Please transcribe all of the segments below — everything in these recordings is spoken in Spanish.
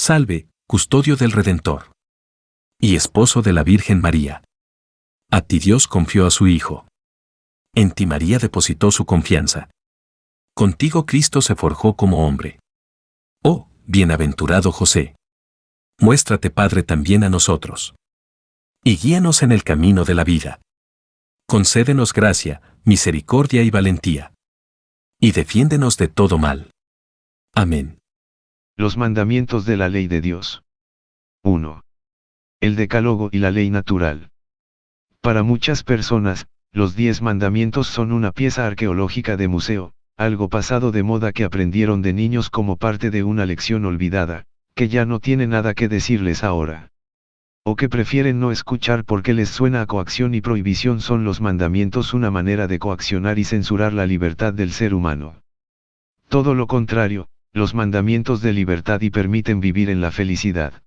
Salve, custodio del Redentor. Y esposo de la Virgen María. A ti Dios confió a su Hijo. En ti María depositó su confianza. Contigo Cristo se forjó como hombre. Oh, bienaventurado José. Muéstrate Padre también a nosotros. Y guíanos en el camino de la vida. Concédenos gracia, misericordia y valentía. Y defiéndenos de todo mal. Amén. Los mandamientos de la ley de Dios. 1. El Decálogo y la ley natural. Para muchas personas, los 10 mandamientos son una pieza arqueológica de museo, algo pasado de moda que aprendieron de niños como parte de una lección olvidada, que ya no tiene nada que decirles ahora. O que prefieren no escuchar porque les suena a coacción y prohibición. Son los mandamientos una manera de coaccionar y censurar la libertad del ser humano. Todo lo contrario, los mandamientos de libertad y permiten vivir en la felicidad.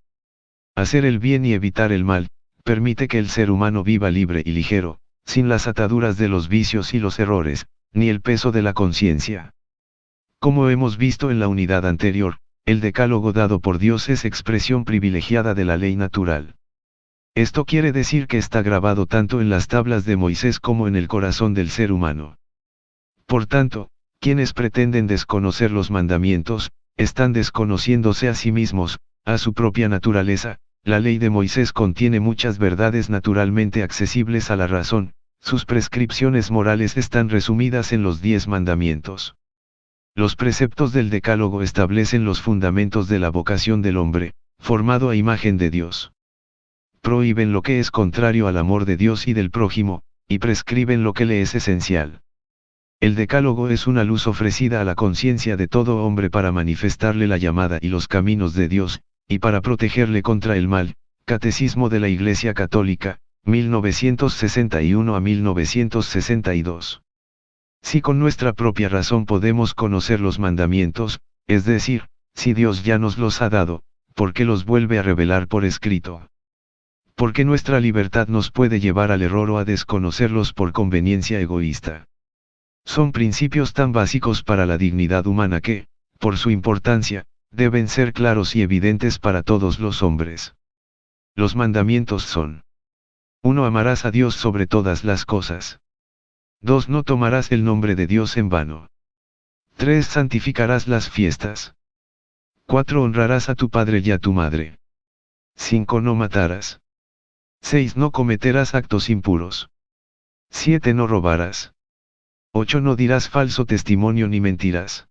Hacer el bien y evitar el mal, permite que el ser humano viva libre y ligero, sin las ataduras de los vicios y los errores, ni el peso de la conciencia. Como hemos visto en la unidad anterior, el decálogo dado por Dios es expresión privilegiada de la ley natural. Esto quiere decir que está grabado tanto en las tablas de Moisés como en el corazón del ser humano. Por tanto, quienes pretenden desconocer los mandamientos, están desconociéndose a sí mismos, a su propia naturaleza. La ley de Moisés contiene muchas verdades naturalmente accesibles a la razón, sus prescripciones morales están resumidas en los 10 mandamientos. Los preceptos del Decálogo establecen los fundamentos de la vocación del hombre, formado a imagen de Dios. Prohíben lo que es contrario al amor de Dios y del prójimo, y prescriben lo que le es esencial. El Decálogo es una luz ofrecida a la conciencia de todo hombre para manifestarle la llamada y los caminos de Dios, y para protegerle contra el mal. Catecismo de la Iglesia Católica, 1961 a 1962. Si con nuestra propia razón podemos conocer los mandamientos, es decir, si Dios ya nos los ha dado, ¿por qué los vuelve a revelar por escrito? Porque nuestra libertad nos puede llevar al error o a desconocerlos por conveniencia egoísta. Son principios tan básicos para la dignidad humana que, por su importancia, deben ser claros y evidentes para todos los hombres. Los mandamientos son: 1. Amarás a Dios sobre todas las cosas. 2. No tomarás el nombre de Dios en vano. 3. Santificarás las fiestas. 4. Honrarás a tu padre y a tu madre. 5. No matarás. 6. No cometerás actos impuros. 7. No robarás. 8. No dirás falso testimonio ni mentirás.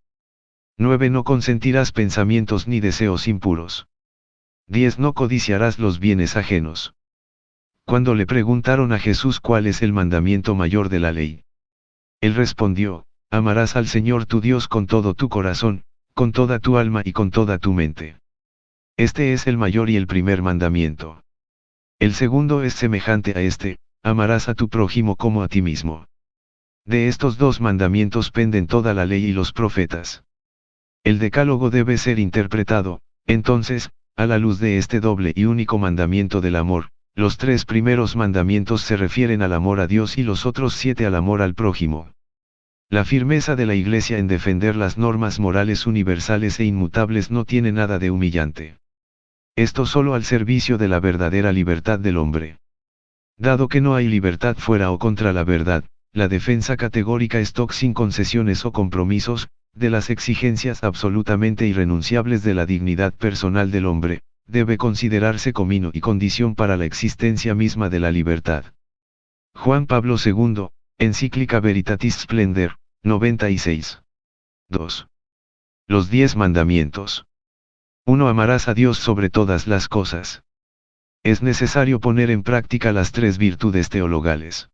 9. No consentirás pensamientos ni deseos impuros. 10. No codiciarás los bienes ajenos. Cuando le preguntaron a Jesús cuál es el mandamiento mayor de la ley, él respondió: amarás al Señor tu Dios con todo tu corazón, con toda tu alma y con toda tu mente. Este es el mayor y el primer mandamiento. El segundo es semejante a este: amarás a tu prójimo como a ti mismo. De estos 2 mandamientos penden toda la ley y los profetas. El Decálogo debe ser interpretado, entonces, a la luz de este doble y único mandamiento del amor. Los 3 primeros mandamientos se refieren al amor a Dios y los otros 7 al amor al prójimo. La firmeza de la Iglesia en defender las normas morales universales e inmutables no tiene nada de humillante. Esto solo al servicio de la verdadera libertad del hombre. Dado que no hay libertad fuera o contra la verdad, la defensa categórica stock sin concesiones o compromisos, de las exigencias absolutamente irrenunciables de la dignidad personal del hombre, debe considerarse comino y condición para la existencia misma de la libertad. Juan Pablo II, Encíclica Veritatis Splendor, 96. 2. Los 10 mandamientos. 1. Amarás a Dios sobre todas las cosas. Es necesario poner en práctica las 3 virtudes teologales.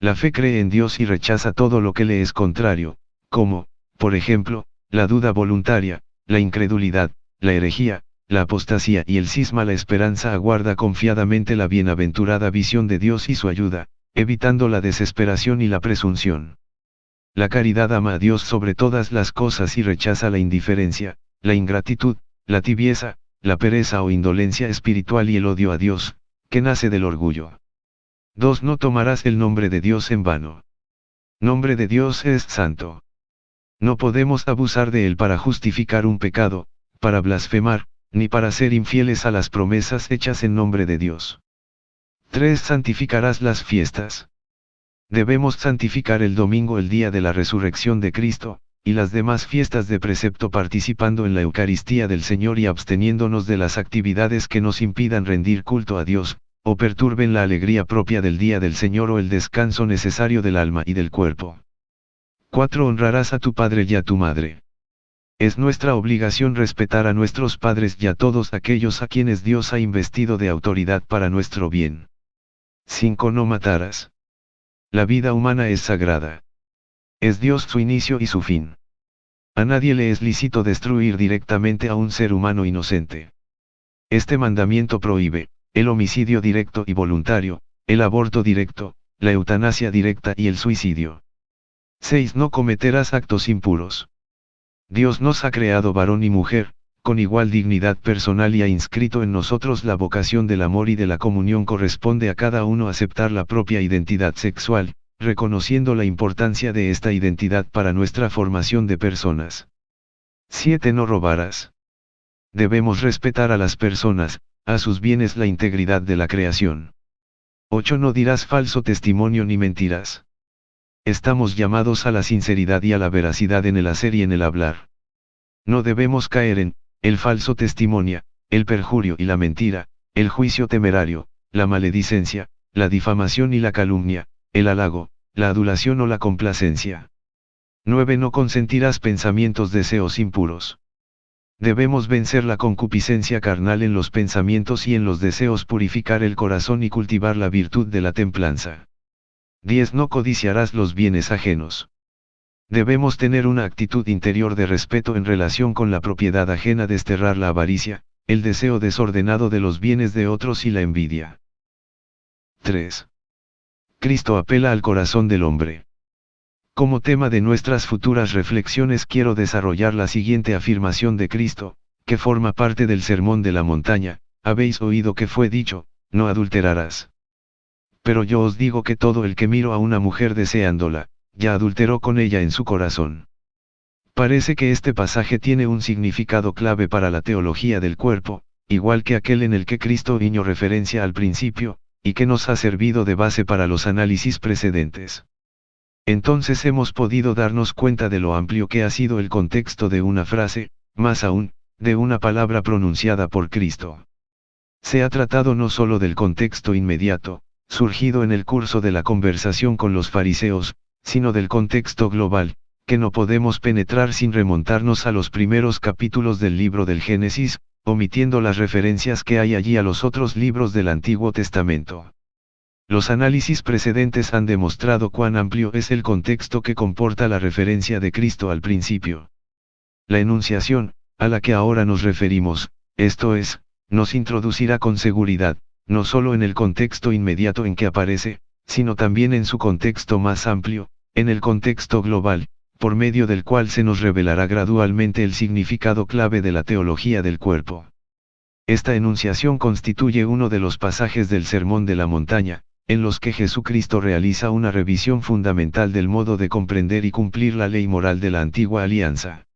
La fe cree en Dios y rechaza todo lo que le es contrario, como, por ejemplo, la duda voluntaria, la incredulidad, la herejía, la apostasía y el cisma. La esperanza aguarda confiadamente la bienaventurada visión de Dios y su ayuda, evitando la desesperación y la presunción. La caridad ama a Dios sobre todas las cosas y rechaza la indiferencia, la ingratitud, la tibieza, la pereza o indolencia espiritual y el odio a Dios, que nace del orgullo. 2. No tomarás el nombre de Dios en vano. Nombre de Dios es santo. No podemos abusar de él para justificar un pecado, para blasfemar, ni para ser infieles a las promesas hechas en nombre de Dios. 3. Santificarás las fiestas. Debemos santificar el domingo, el día de la resurrección de Cristo, y las demás fiestas de precepto, participando en la Eucaristía del Señor y absteniéndonos de las actividades que nos impidan rendir culto a Dios, o perturben la alegría propia del día del Señor o el descanso necesario del alma y del cuerpo. 4. Honrarás a tu padre y a tu madre. Es nuestra obligación respetar a nuestros padres y a todos aquellos a quienes Dios ha investido de autoridad para nuestro bien. 5. No matarás. La vida humana es sagrada. Es Dios su inicio y su fin. A nadie le es lícito destruir directamente a un ser humano inocente. Este mandamiento prohíbe el homicidio directo y voluntario, el aborto directo, la eutanasia directa y el suicidio. 6. No cometerás actos impuros. Dios nos ha creado varón y mujer, con igual dignidad personal, y ha inscrito en nosotros la vocación del amor y de la comunión. Corresponde a cada uno aceptar la propia identidad sexual, reconociendo la importancia de esta identidad para nuestra formación de personas. 7. No robarás. Debemos respetar a las personas, a sus bienes, la integridad de la creación. 8. No dirás falso testimonio ni mentiras. Estamos llamados a la sinceridad y a la veracidad en el hacer y en el hablar. No debemos caer en el falso testimonio, el perjurio y la mentira, el juicio temerario, la maledicencia, la difamación y la calumnia, el halago, la adulación o la complacencia. 9. No consentirás pensamientos, deseos impuros. Debemos vencer la concupiscencia carnal en los pensamientos y en los deseos, purificar el corazón y cultivar la virtud de la templanza. 10. No codiciarás los bienes ajenos. Debemos tener una actitud interior de respeto en relación con la propiedad ajena, desterrar la avaricia, el deseo desordenado de los bienes de otros y la envidia. 3. Cristo apela al corazón del hombre. Como tema de nuestras futuras reflexiones quiero desarrollar la siguiente afirmación de Cristo, que forma parte del Sermón de la Montaña: habéis oído que fue dicho, no adulterarás. Pero yo os digo que todo el que mira a una mujer deseándola, ya adulteró con ella en su corazón. Parece que este pasaje tiene un significado clave para la teología del cuerpo, igual que aquel en el que Cristo hizo referencia al principio, y que nos ha servido de base para los análisis precedentes. Entonces hemos podido darnos cuenta de lo amplio que ha sido el contexto de una frase, más aún, de una palabra pronunciada por Cristo. Se ha tratado no solo del contexto inmediato, surgido en el curso de la conversación con los fariseos, sino del contexto global, que no podemos penetrar sin remontarnos a los primeros capítulos del libro del Génesis, omitiendo las referencias que hay allí a los otros libros del Antiguo Testamento. Los análisis precedentes han demostrado cuán amplio es el contexto que comporta la referencia de Cristo al principio. La enunciación, a la que ahora nos referimos, esto es, nos introducirá con seguridad, no solo en el contexto inmediato en que aparece, sino también en su contexto más amplio, en el contexto global, por medio del cual se nos revelará gradualmente el significado clave de la teología del cuerpo. Esta enunciación constituye uno de los pasajes del Sermón de la Montaña, en los que Jesucristo realiza una revisión fundamental del modo de comprender y cumplir la ley moral de la antigua alianza.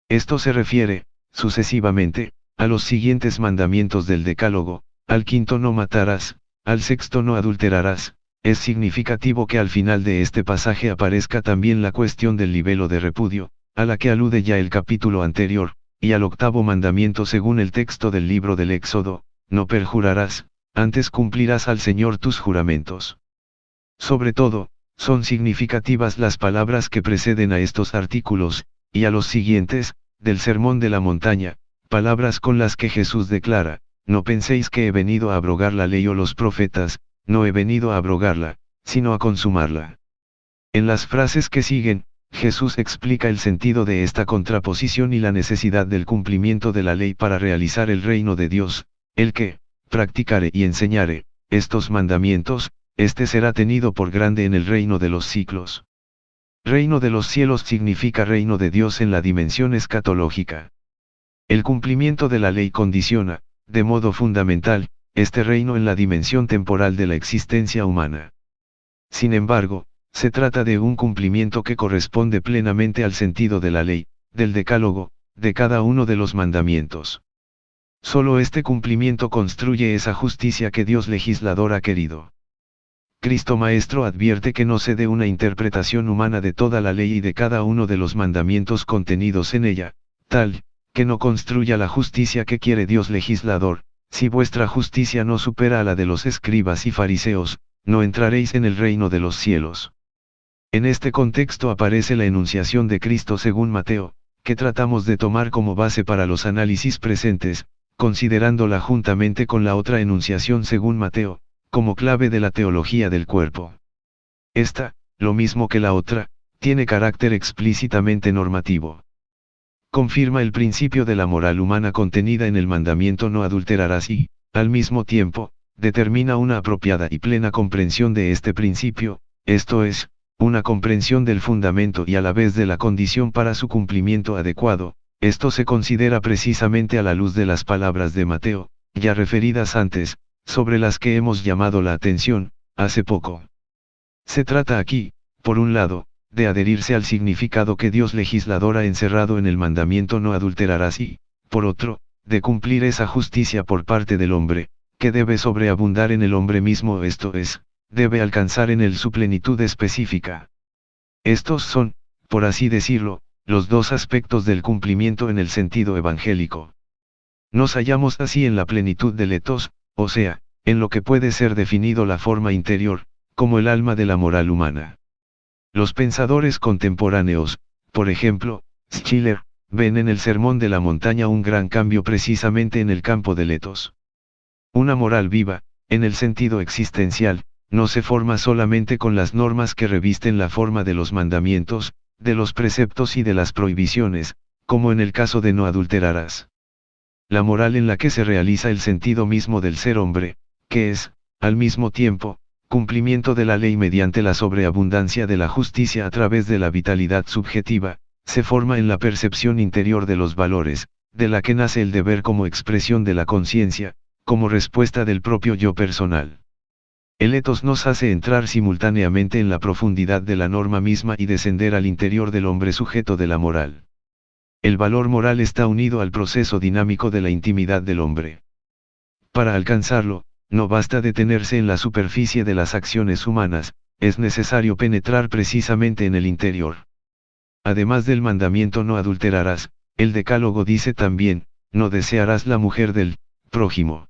Esto se refiere, sucesivamente, a los siguientes mandamientos del Decálogo: al quinto no matarás, al sexto no adulterarás. Es significativo que al final de este pasaje aparezca también la cuestión del libelo de repudio, a la que alude ya el capítulo anterior, y al octavo mandamiento según el texto del libro del Éxodo: no perjurarás, antes cumplirás al Señor tus juramentos. Sobre todo, son significativas las palabras que preceden a estos artículos, y a los siguientes, del Sermón de la Montaña, palabras con las que Jesús declara: no penséis que he venido a abrogar la ley o los profetas, no he venido a abrogarla, sino a consumarla. En las frases que siguen, Jesús explica el sentido de esta contraposición y la necesidad del cumplimiento de la ley para realizar el reino de Dios: el que practicare y enseñare estos mandamientos, este será tenido por grande en el reino de los siglos. Reino de los cielos significa reino de Dios en la dimensión escatológica. El cumplimiento de la ley condiciona, de modo fundamental, este reino en la dimensión temporal de la existencia humana. Sin embargo, se trata de un cumplimiento que corresponde plenamente al sentido de la ley, del Decálogo, de cada uno de los mandamientos. Solo este cumplimiento construye esa justicia que Dios legislador ha querido. Cristo Maestro advierte que no se dé una interpretación humana de toda la ley y de cada uno de los mandamientos contenidos en ella, tal, que no construya la justicia que quiere Dios legislador. Si vuestra justicia no supera a la de los escribas y fariseos, no entraréis en el reino de los cielos. En este contexto aparece la enunciación de Cristo según Mateo, que tratamos de tomar como base para los análisis presentes, considerándola juntamente con la otra enunciación según Mateo, como clave de la teología del cuerpo. Esta, lo mismo que la otra, tiene carácter explícitamente normativo. Confirma el principio de la moral humana contenida en el mandamiento no adulterarás y, al mismo tiempo, determina una apropiada y plena comprensión de este principio, esto es, una comprensión del fundamento y a la vez de la condición para su cumplimiento adecuado. Esto se considera precisamente a la luz de las palabras de Mateo, ya referidas antes, sobre las que hemos llamado la atención, hace poco. Se trata aquí, por un lado, de adherirse al significado que Dios legislador ha encerrado en el mandamiento no adulterarás y, por otro, de cumplir esa justicia por parte del hombre, que debe sobreabundar en el hombre mismo, esto es, debe alcanzar en él su plenitud específica. Estos son, por así decirlo, los dos aspectos del cumplimiento en el sentido evangélico. Nos hallamos así en la plenitud del etos, o sea, en lo que puede ser definido la forma interior, como el alma de la moral humana. Los pensadores contemporáneos, por ejemplo, Schiller, ven en el Sermón de la Montaña un gran cambio precisamente en el campo del etos. Una moral viva, en el sentido existencial, no se forma solamente con las normas que revisten la forma de los mandamientos, de los preceptos y de las prohibiciones, como en el caso de no adulterarás. La moral en la que se realiza el sentido mismo del ser hombre, que es, al mismo tiempo, cumplimiento de la ley mediante la sobreabundancia de la justicia a través de la vitalidad subjetiva, se forma en la percepción interior de los valores, de la que nace el deber como expresión de la conciencia, como respuesta del propio yo personal. El etos nos hace entrar simultáneamente en la profundidad de la norma misma y descender al interior del hombre sujeto de la moral. El valor moral está unido al proceso dinámico de la intimidad del hombre. Para alcanzarlo, no basta detenerse en la superficie de las acciones humanas, es necesario penetrar precisamente en el interior. Además del mandamiento no adulterarás, el Decálogo dice también, no desearás la mujer del prójimo.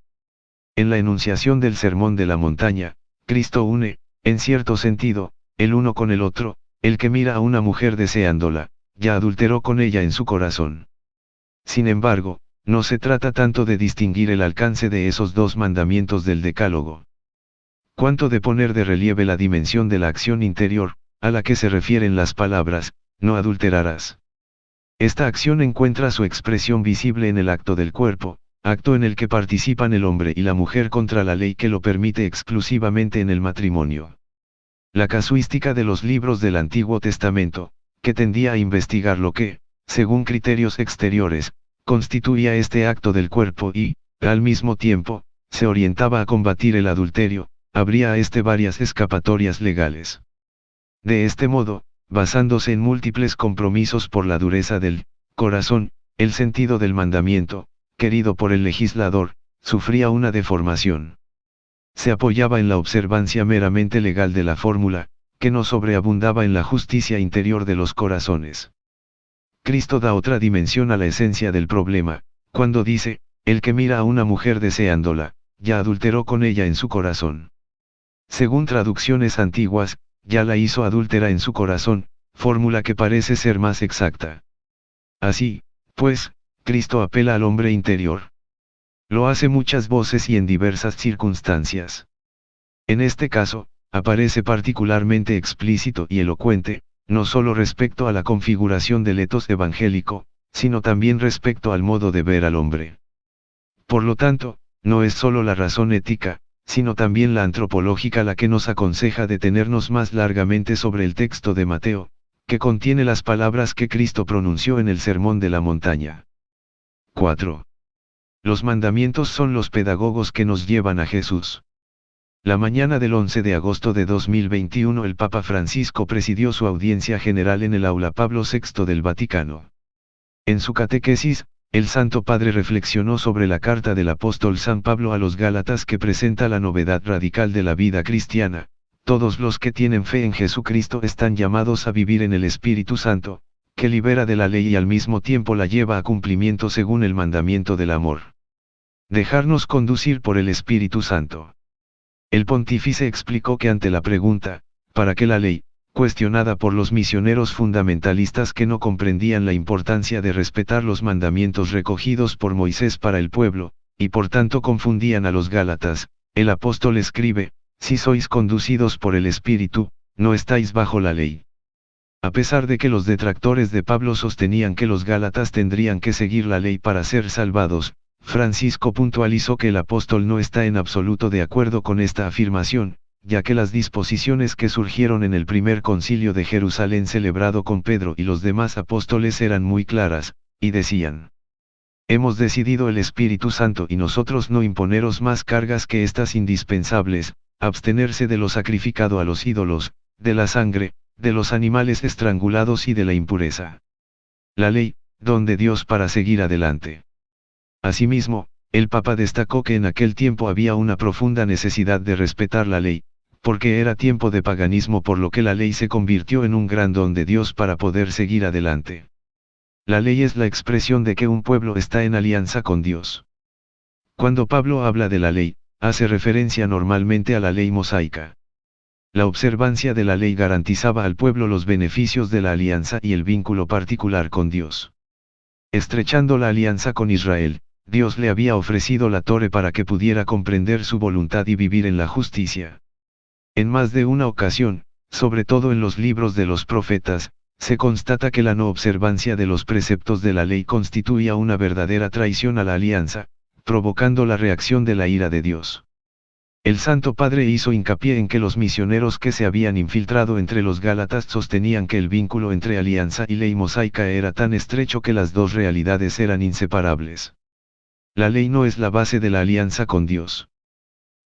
En la enunciación del Sermón de la Montaña, Cristo une, en cierto sentido, el uno con el otro. El que mira a una mujer deseándola, ya adulteró con ella en su corazón. Sin embargo, no se trata tanto de distinguir el alcance de esos dos mandamientos del Decálogo, cuanto de poner de relieve la dimensión de la acción interior, a la que se refieren las palabras, no adulterarás. Esta acción encuentra su expresión visible en el acto del cuerpo, acto en el que participan el hombre y la mujer contra la ley que lo permite exclusivamente en el matrimonio. La casuística de los libros del Antiguo Testamento, que tendía a investigar lo que, según criterios exteriores, constituía este acto del cuerpo y, al mismo tiempo, se orientaba a combatir el adulterio, abría a este varias escapatorias legales. De este modo, basándose en múltiples compromisos por la dureza del corazón, el sentido del mandamiento, querido por el legislador, sufría una deformación. Se apoyaba en la observancia meramente legal de la fórmula, que no sobreabundaba en la justicia interior de los corazones. Cristo da otra dimensión a la esencia del problema, cuando dice, el que mira a una mujer deseándola, ya adulteró con ella en su corazón. Según traducciones antiguas, ya la hizo adúltera en su corazón, fórmula que parece ser más exacta. Así, pues, Cristo apela al hombre interior. Lo hace muchas voces y en diversas circunstancias. En este caso, aparece particularmente explícito y elocuente, no solo respecto a la configuración del etos evangélico, sino también respecto al modo de ver al hombre. Por lo tanto, no es solo la razón ética, sino también la antropológica la que nos aconseja detenernos más largamente sobre el texto de Mateo, que contiene las palabras que Cristo pronunció en el Sermón de la Montaña. 4. Los mandamientos son los pedagogos que nos llevan a Jesús. La mañana del 11 de agosto de 2021 el Papa Francisco presidió su audiencia general en el Aula Pablo VI del Vaticano. En su catequesis, el Santo Padre reflexionó sobre la carta del apóstol San Pablo a los Gálatas que presenta la novedad radical de la vida cristiana. Todos los que tienen fe en Jesucristo están llamados a vivir en el Espíritu Santo, que libera de la ley y al mismo tiempo la lleva a cumplimiento según el mandamiento del amor. Dejarnos conducir por el Espíritu Santo. El pontífice explicó que ante la pregunta, ¿para qué la ley?, cuestionada por los misioneros fundamentalistas que no comprendían la importancia de respetar los mandamientos recogidos por Moisés para el pueblo, y por tanto confundían a los Gálatas, el apóstol escribe, si sois conducidos por el Espíritu, no estáis bajo la ley. A pesar de que los detractores de Pablo sostenían que los Gálatas tendrían que seguir la ley para ser salvados, Francisco puntualizó que el apóstol no está en absoluto de acuerdo con esta afirmación, ya que las disposiciones que surgieron en el primer concilio de Jerusalén celebrado con Pedro y los demás apóstoles eran muy claras, y decían: hemos decidido el Espíritu Santo y nosotros no imponeros más cargas que estas indispensables, abstenerse de lo sacrificado a los ídolos, de la sangre, de los animales estrangulados y de la impureza. La ley, don de Dios para seguir adelante. Asimismo, el Papa destacó que en aquel tiempo había una profunda necesidad de respetar la ley, porque era tiempo de paganismo, por lo que la ley se convirtió en un gran don de Dios para poder seguir adelante. La ley es la expresión de que un pueblo está en alianza con Dios. Cuando Pablo habla de la ley, hace referencia normalmente a la ley mosaica. La observancia de la ley garantizaba al pueblo los beneficios de la alianza y el vínculo particular con Dios. Estrechando la alianza con Israel, Dios le había ofrecido la Torá para que pudiera comprender su voluntad y vivir en la justicia. En más de una ocasión, sobre todo en los libros de los profetas, se constata que la no observancia de los preceptos de la ley constituía una verdadera traición a la alianza, provocando la reacción de la ira de Dios. El Santo Padre hizo hincapié en que los misioneros que se habían infiltrado entre los Gálatas sostenían que el vínculo entre alianza y ley mosaica era tan estrecho que las dos realidades eran inseparables. La ley no es la base de la alianza con Dios.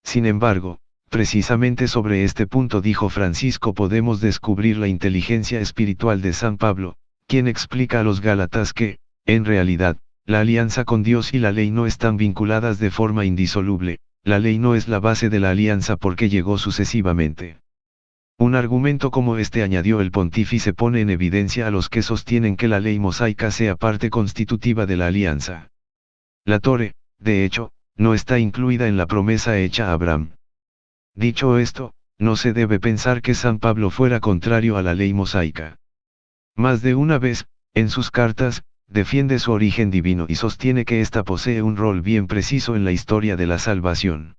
Sin embargo, precisamente sobre este punto, dijo Francisco, podemos descubrir la inteligencia espiritual de San Pablo, quien explica a los Gálatas que, en realidad, la alianza con Dios y la ley no están vinculadas de forma indisoluble. La ley no es la base de la alianza porque llegó sucesivamente. Un argumento como este, añadió el pontífice, pone en evidencia a los que sostienen que la ley mosaica sea parte constitutiva de la alianza. La Torá, de hecho, no está incluida en la promesa hecha a Abraham. Dicho esto, no se debe pensar que San Pablo fuera contrario a la ley mosaica. Más de una vez, en sus cartas, defiende su origen divino y sostiene que ésta posee un rol bien preciso en la historia de la salvación.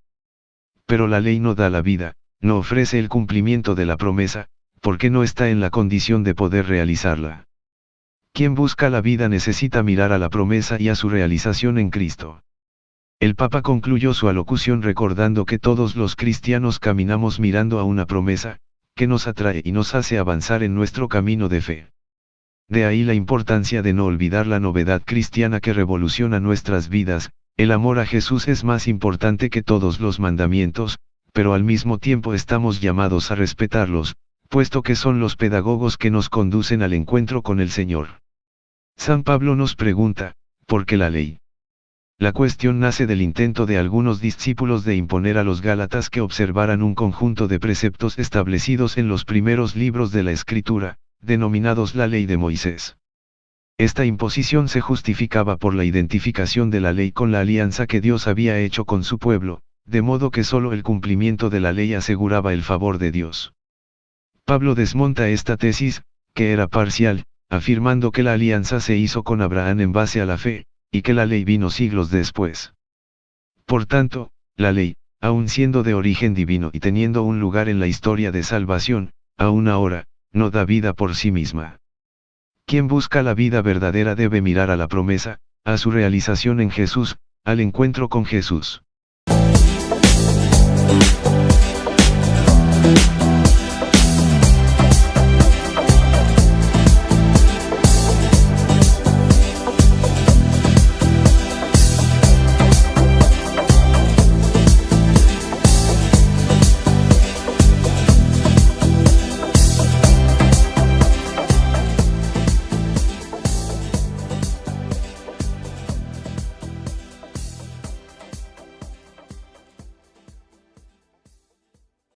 Pero la ley no da la vida, no ofrece el cumplimiento de la promesa, porque no está en la condición de poder realizarla. Quien busca la vida necesita mirar a la promesa y a su realización en Cristo. El Papa concluyó su alocución recordando que todos los cristianos caminamos mirando a una promesa, que nos atrae y nos hace avanzar en nuestro camino de fe. De ahí la importancia de no olvidar la novedad cristiana que revoluciona nuestras vidas. El amor a Jesús es más importante que todos los mandamientos, pero al mismo tiempo estamos llamados a respetarlos, puesto que son los pedagogos que nos conducen al encuentro con el Señor. San Pablo nos pregunta, ¿por qué la ley? La cuestión nace del intento de algunos discípulos de imponer a los Gálatas que observaran un conjunto de preceptos establecidos en los primeros libros de la Escritura, denominados la ley de Moisés. Esta imposición se justificaba por la identificación de la ley con la alianza que Dios había hecho con su pueblo, de modo que solo el cumplimiento de la ley aseguraba el favor de Dios. Pablo desmonta esta tesis, que era parcial, afirmando que la alianza se hizo con Abraham en base a la fe, y que la ley vino siglos después. Por tanto, la ley, aun siendo de origen divino y teniendo un lugar en la historia de salvación, aún ahora, no da vida por sí misma. Quien busca la vida verdadera debe mirar a la promesa, a su realización en Jesús, al encuentro con Jesús.